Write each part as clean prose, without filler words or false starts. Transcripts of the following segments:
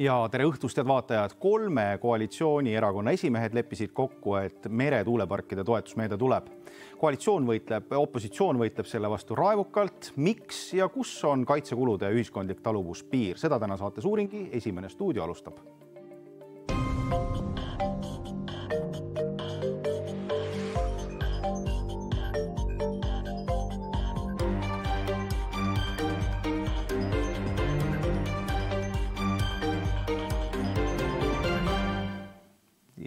Ja tere õhtust, head vaatajad. 3 koalitsioonierakonna esimehed leppisid kokku, et meretuuleparkide toetusmeede tuleb. Opositsioon võitleb selle vastu raevukalt. Miks ja kus on kaitsekulude ja ühiskondlik taluvuspiir? Seda täna saates uuringi esimene stuudio alustab.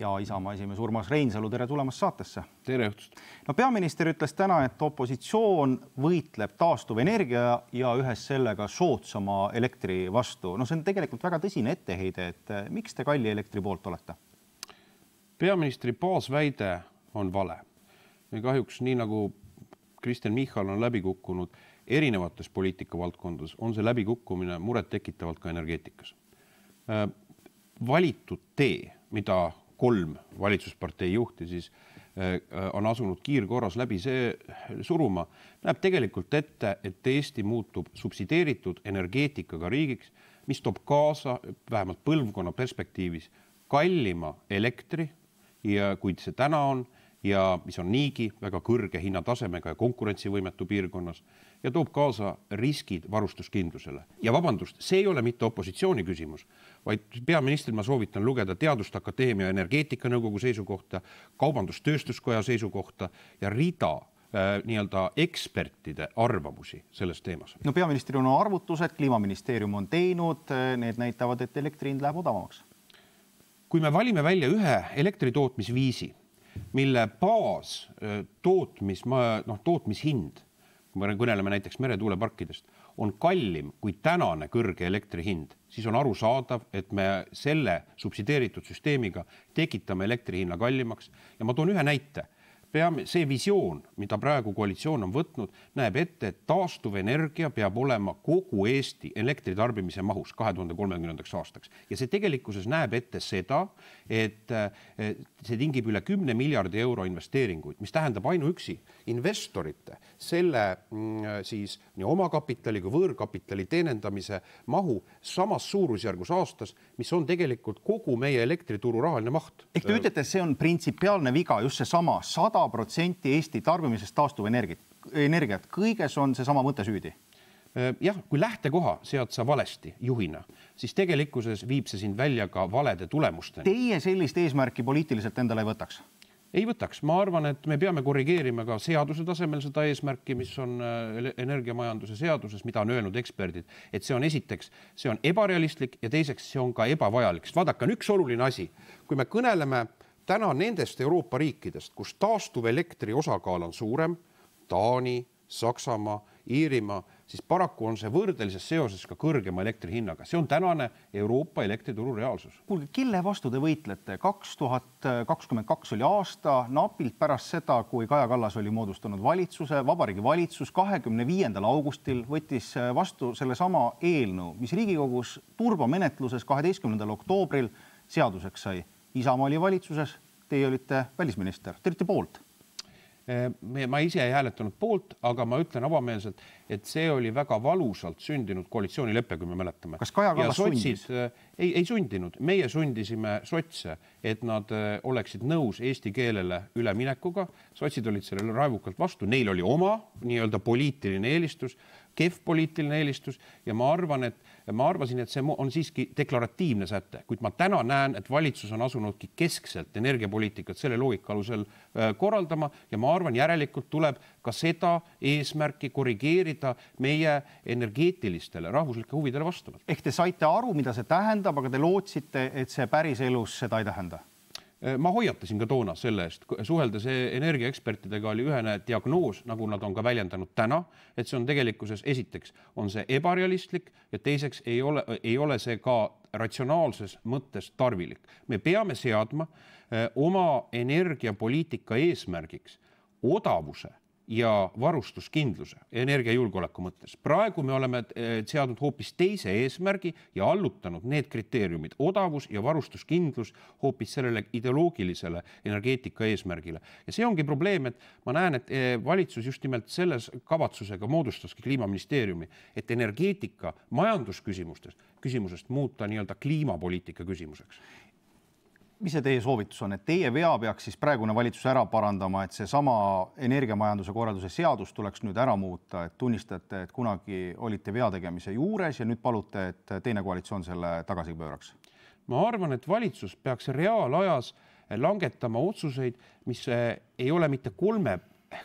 Ja Isamaa esimees Urmas Reinsalu, tere tulemast saatesse. Tere õhtust. No peaminister ütles täna, et opositsioon võitleb taastuvenergia ja ühes sellega soodsama elektri vastu. No see on tegelikult väga tõsine etteheide, et miks te kalli elektri poolt olete? Peaministri baasväide on vale. Ja kahjuks nii nagu Kristen Michal on läbi kukkunud erinevates poliitikavaldkondades, on see läbikukkumine muret tekitavalt ka energeetikas. Valitud tee, mida 3 valitsuspartei juhti siis on asunud kiirkorras läbi see suruma, näeb tegelikult ette, et Eesti muutub subsideeritud energeetikaga riigiks, mis toob kaasa vähemalt põlvkonna perspektiivis kallima elektri, kuid see täna on, ja mis on niigi väga kõrge hinnatasemega ja konkurentsivõimetu piirkonnas ja toob kaasa riskid varustuskindlusele. Ja vabandust, see ei ole mitte opositsiooni küsimus, vaid peaministril ma soovitan lugeda Teaduste Akadeemia energeetikanõukogu seisukohta, Kaubandus-Tööstuskoja seisukohta ja rida nii-öelda ekspertide arvamusi selles teemas. No peaministril on arvutused, Kliimaministeerium on teinud, need näitavad, et elektri hind läheb odavamaks. Kui me valime välja ühe elektritootmisviisi, mille tootmishind, kui me kõneleme näiteks meretuuleparkidest, on kallim kui tänane kõrge elektrihind, siis on arusaadav, et me selle subsideeritud süsteemiga tekitame elektrihinna kallimaks. Ja ma toon ühe näite. See visioon, mida praegu koalitsioon on võtnud, näeb ette, et taastuvenergia peab olema kogu Eesti elektritarbimise mahus 2030. aastaks. Ja see tegelikkuses näeb ette seda, et see tingib üle 10 miljardi euro investeeringuid, mis tähendab ainuüksi investorite selle siis nii omakapitali kui võõrkapitali teenendamise mahu samas suurusjärgus aastas, mis on tegelikult kogu meie elektrituru rahaline maht. Ehk te ütlete, et see on printsipiaalne viga, just see sama 100% Eesti tarbimisest taastuvenergiat. Kõiges on see sama mõte süüdi? Jah, kui lähtekoha sead sa valesti juhina, siis tegelikkuses viib see sind välja ka valede tulemusteni. Teie sellist eesmärki poliitiliselt endale ei võtaks? Ei võtaks. Ma arvan, et me peame korrigeerima ka seaduse tasemel seda eesmärki, mis on energiamajanduse seaduses, mida on öelnud eksperdid, et see on esiteks, see on ebarealistlik ja teiseks see on ka ebavajalik. Vaadake, on üks oluline asi. Kui me kõneleme täna nendest Euroopa riikidest, kus taastuvelektri osakaal on suurem, Taani, Saksamaa, Iirimaa, siis paraku on see võrdelises seoses ka kõrgema elektri hinnaga. See on tänane Euroopa elektrituru reaalsus. Kuulge, kelle vastu te võitlete? 2022 oli aasta, napilt pärast seda, kui Kaja Kallas oli moodustanud valitsuse, Vabariigi Valitsus 25. augustil võttis vastu selle sama eelnõu, mis Riigikogus turbomenetluses 12. oktoobril seaduseks sai. Isamaa oli valitsuses, teie olite välisminister, te olite poolt. Ma ise ei hääletanud poolt, aga ma ütlen avameelselt, et see oli väga valusalt sündinud koalitsioonilepe, kui me mäletame. Kas Kaja Kallas sundis? Ei sundinud. Meie sundisime sotse, et nad oleksid nõus eesti keelele üleminekuga. Sotsid olid sellele raevukalt vastu. Neil oli oma nii-öelda poliitiline eelistus, kehv poliitiline eelistus ja ma arvasin, et see on siiski deklaratiivne säte, kuid ma täna näen, et valitsus on asunudki keskselt energiapoliitikat selle loogika alusel korraldama ja ma arvan, järelikult tuleb ka seda eesmärki korrigeerida meie energeetilistele rahvuslike huvidele vastavalt. Ehk te saite aru, mida see tähendab, aga te lootsite, et see päris elus seda ei tähenda? Ma hoiatasin ka toona selle eest, suheldes energiaekspertidega oli ühene diagnoos, nagu nad on ka väljendanud täna, et see on tegelikkuses esiteks on see ebarealistlik ja teiseks ei ole see ka ratsionaalses mõttes tarvilik. Me peame seadma oma energiapoliitika eesmärgiks odavuse ja varustuskindluse energiajulgeoleku mõttes. Praegu me oleme seadnud hoopis teise eesmärgi ja allutanud need kriteeriumid, odavus ja varustuskindlus hoopis sellele ideoloogilisele energeetika eesmärgile. Ja see ongi probleem, et ma näen, et valitsus just nimelt selles kavatsusega moodustaski kliimaministeeriumi, et energeetika majandusküsimusest muuta nii-öelda kliimapoliitika küsimuseks. Mis see teie soovitus on, et teie vea peaks siis praegune valitsus ära parandama, et see sama energiamajanduse korralduse seadus tuleks nüüd ära muuta, et tunnistate, et kunagi olite vea tegemise juures ja nüüd palute, et teine koalitsioon selle tagasi pööraks? Ma arvan, et valitsus peaks reaalajas langetama otsuseid, mis ei ole mitte 3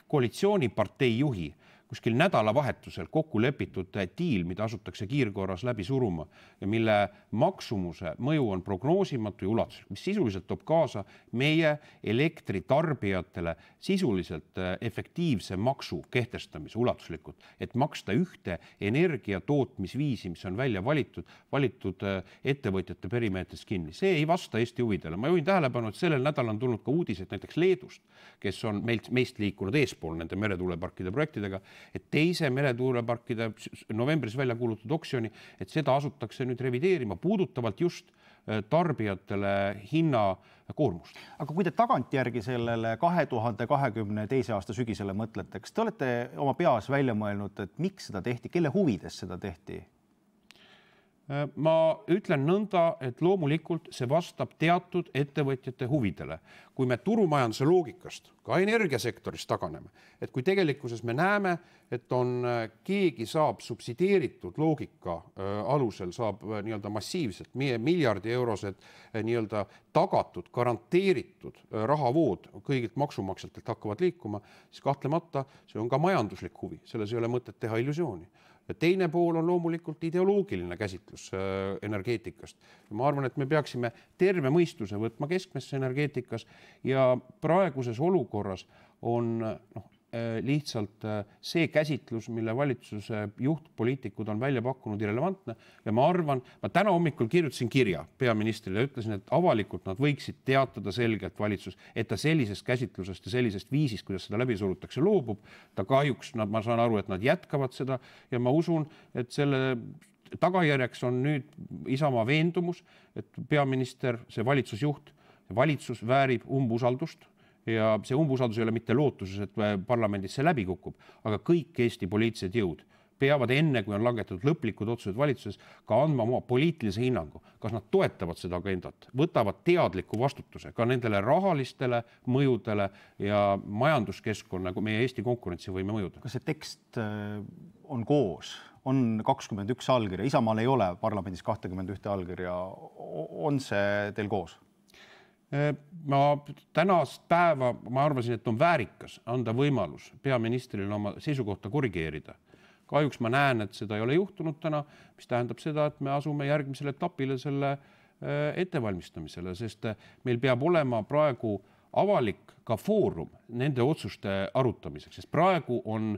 koalitsioonipartei juhi kuskil nädalavahetusel kokku lepitud diil, mida asutakse kiirkorras läbi suruma ja mille maksumuse mõju on prognoosimatu ja ulatuslik, mis sisuliselt toob kaasa meie elektritarbijatele sisuliselt efektiivse maksu kehtestamise ulatuslikult, et maksta ühte energiatootmisviisi, mis on välja valitud ettevõtjate perimeetrist kinni. See ei vasta Eesti huvidele. Ma juhin tähelepanu, et sellel nädalal on tulnud ka uudised näiteks Leedust, kes on meist liikunud eespool nende meretuuleparkide projektidega, et teise meretuuleparkide novembris välja kuulutatud oksjoni, et seda asutakse nüüd revideerima puudutavalt just tarbijatele hinnakoormust. Aga kui te tagantjärgi sellele 2022. aasta sügisele mõtlete, kas te olete oma peas välja mõelnud, et miks seda tehti, kelle huvides seda tehti? Ma ütlen nõnda, et loomulikult see vastab teatud ettevõtjate huvidele. Kui me turumajanduse loogikast, ka energiasektoris taganeme, et kui tegelikkuses me näeme, et keegi saab subsideeritud loogika alusel, saab nii-öelda massiivselt miljardi eurosed nii-öelda tagatud, garanteeritud rahavood kõigilt maksumaksjatelt hakkavad liikuma, siis kahtlemata see on ka majanduslik huvi, selles ei ole mõtet teha illusiooni. Ja teine pool on loomulikult ideoloogiline käsitlus energeetikast. Ma arvan, et me peaksime terve mõistuse võtma keskmesse energeetikas ja praeguses olukorras on lihtsalt see käsitlus, mille valitsuse juhtpoliitikud on välja pakkunud irrelevantne ja ma arvan, ma täna hommikul kirjutasin kirja peaministrile ja ütlesin, et avalikult nad võiksid teatada selgelt valitsus, et ta sellisest käsitlusest ja sellisest viisist, kuidas seda läbi surutakse, loobub. Ta kahjuks, ma saan aru, et nad jätkavad seda ja ma usun, et selle tagajärjeks on nüüd Isamaa veendumus, et peaminister, see valitsusjuht, valitsus väärib umbusaldust. Ja see umbusaldus ei ole mitte lootuses, et parlamendis see läbi kukub, aga kõik Eesti poliitilised jõud peavad enne, kui on langetatud lõplikud otsused valitsuses, ka andma oma poliitilise hinnangu. Kas nad toetavad seda agendat, võtavad teadliku vastutuse ka nendele rahalistele mõjudele ja majanduskeskkonna, meie Eesti konkurentsivõime mõjudele. Kas see tekst on koos? On 21 allkirja, Isamaal ei ole parlamendis 21 allkirja. On see teil koos? Ma tänast päeva, ma arvasin, et on väärikas anda võimalus peaministrile oma seisukohta korrigeerida. Kahjuks ma näen, et seda ei ole juhtunud täna, mis tähendab seda, et me asume järgmisele etapile selle ettevalmistamisele, sest meil peab olema praegu avalik ka foorum nende otsuste arutamiseks, sest praegu on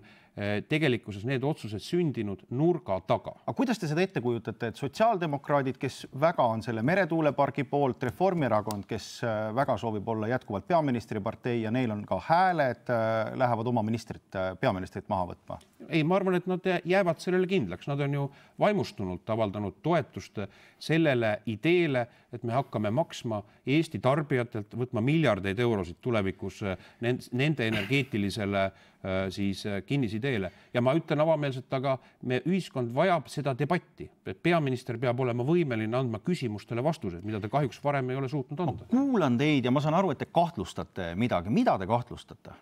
tegelikkuses need otsused sündinud nurga taga. Aga kuidas te seda ette kujutate, et sotsiaaldemokraadid, kes väga on selle meretuulepargi poolt, Reformierakond, kes väga soovib olla jätkuvalt peaministripartei ja neil on ka hääled, lähevad oma peaministrit maha võtma? Ei, ma arvan, et nad jäävad sellele kindlaks. Nad on ju vaimustunult avaldanud toetust sellele ideele, et me hakkame maksma Eesti tarbijatelt, võtma miljardeid eurosid tulevikus nende energeetilisele kinnisideele. Ja ma ütlen avameelselt, aga ühiskond vajab seda debatti, et peaminister peab olema võimeline andma küsimustele vastused, mida ta kahjuks varem ei ole suutnud anda. Ma kuulan teid ja ma saan aru, et te kahtlustate midagi. Mida te kahtlustate?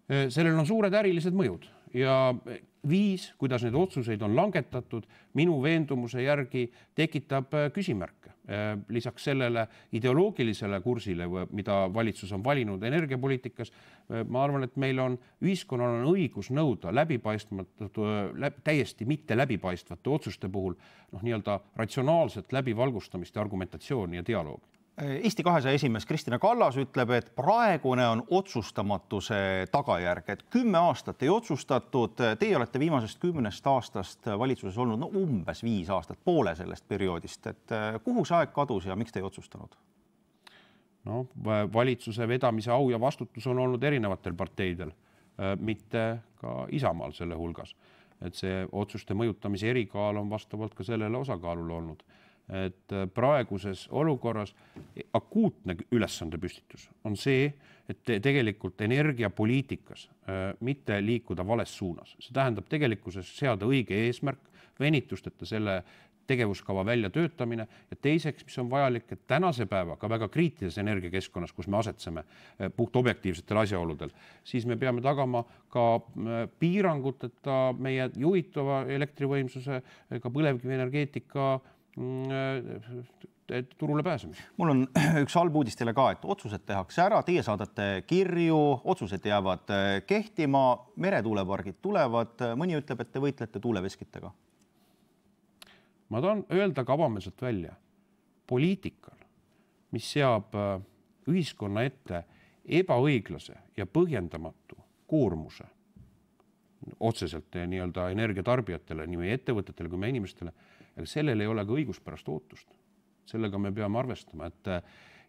Sellel on suured ärilised mõjud ja viis, kuidas need otsuseid on langetatud, minu veendumuse järgi tekitab küsimärke. Lisaks sellele ideoloogilisele kursile, mida valitsus on valinud energiapoliitikas, ma arvan, et meil on ühiskonnal on õigus nõuda täiesti mitte läbipaistvate otsuste puhul nii-öelda ratsionaalset läbivalgustamist ja argumentatsiooni ja dialoogi. Eesti 200 esimees Kristina Kallas ütleb, et praegune on otsustamatuse tagajärg, et 10 aastat ei otsustatud. Teie olete viimasest 10 aastast valitsuses olnud umbes 5 aastat, poole sellest perioodist. Et kuhu see aeg kadus ja miks te ei otsustanud? Valitsuse vedamise au ja vastutus on olnud erinevatel parteidel. mitte ka Isamaal selle hulgas. Et see otsuste mõjutamise erikaal on vastavalt ka sellele osakaalule olnud. Et praeguses olukorras akuutne ülesande püstitus on see, et tegelikult energiapoliitikas mitte liikuda vales suunas. See tähendab tegelikkuses seada õige eesmärk, venitusteta selle tegevuskava välja töötamine ja teiseks, mis on vajalik, et tänase päeva ka väga kriitilises energiakeskkonnas, kus me asetseme puht objektiivsetel asjaoludel, siis me peame tagama ka piiranguteta meie juhitava elektrivõimsuse, ka põlevkivienergeetika turule pääsemise. Mul on üks halb uudis teile ka, et otsused tehakse ära, teie saadate kirju, otsused jäävad kehtima, meretuulepargid tulevad, mõni ütleb, et te võitlete tuuleveskitega. Ma tahan öelda ka avameelselt välja, poliitikal, mis seab ühiskonna ette ebaõiglase ja põhjendamatu koormuse otseselt nii-öelda energiatarbijatele, nii meie ettevõtetele kui meie inimestele, aga sellel ei ole ka õiguspärast ootust. Sellega me peame arvestama,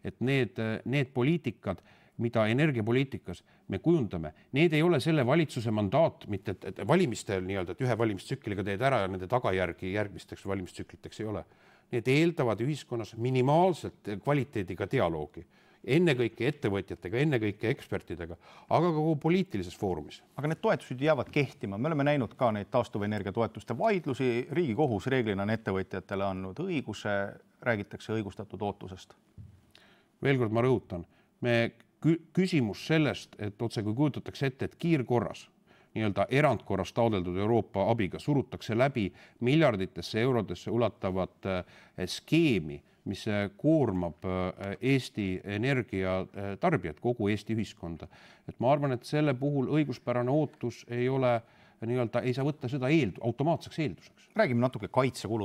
et need poliitikad, mida energiapoliitikas me kujundame, need ei ole selle valitsuse mandaat, mitte et valimistel nii-öelda, et ühe valimistsükliga teed ära ja nende tagajärgi järgmisteks valimistsükliteks ei ole. Need eeldavad ühiskonnas minimaalselt kvaliteediga dialoogi. Ennekõike ettevõtjatega, ennekõike ekspertidega, aga ka kogu poliitilises foorumis. Aga need toetused jäävad kehtima. Me oleme näinud ka neid taastuvenergia toetuste vaidlusi. Riigikohus reeglina on ettevõtjatele andnud õiguse, räägitakse õigustatud ootusest. Veel kord ma rõhutan, küsimus sellest, et otse kui kujutatakse ette, et kiirkorras, nii-öelda erandkorras taodeldud Euroopa abiga surutakse läbi miljarditesse eurodesse ulatavat skeemi, mis koormab Eesti energiatarbijat, kogu Eesti ühiskonda. Et ma arvan, et selle puhul õiguspärane ootus ei ole, nii-öelda ei saa võtta seda automaatseks eelduseks. Räägime natuke kaitsekulu.